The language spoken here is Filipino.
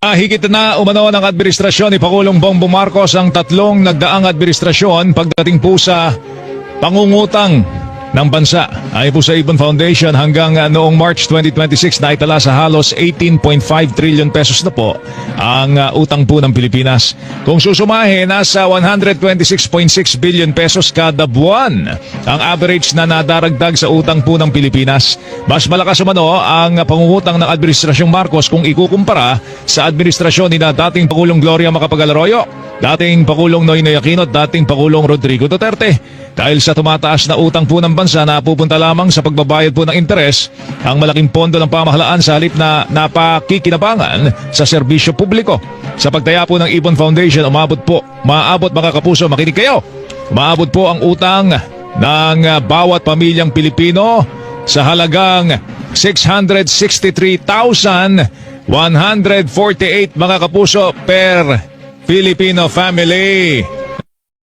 Higit na umano ng administrasyon ni Pangulong Bongbong Marcos ang tatlong nagdaang administrasyon pagdating po sa pangungutang ng bansa. Ayon po sa Ibon Foundation, hanggang noong March 2026 na itala sa halos 18.5 trillion pesos na po ang utang po ng Pilipinas. Kung susumahin, nasa 126.6 billion pesos kada buwan ang average na nadaragdag sa utang po ng Pilipinas. Mas malakas umano ang pangungutang ng Administrasyong Marcos kung ikukumpara sa administrasyon ni dating Pangulong Gloria Macapagal-Arroyo, dating Pangulong Noynoy Aquino at dating Pangulong Rodrigo Duterte. Dahil sa tumataas na utang po ng bansa na pupunta lamang sa pagbabayad po ng interes, ang malaking pondo ng pamahalaan sa halip na napakikinabangan sa serbisyo publiko. Sa pagtaya po ng Ibon Foundation, maabot mga kapuso, makinig kayo, maabot po ang utang ng bawat pamilyang Pilipino sa halagang 663,148 mga kapuso per Filipino family.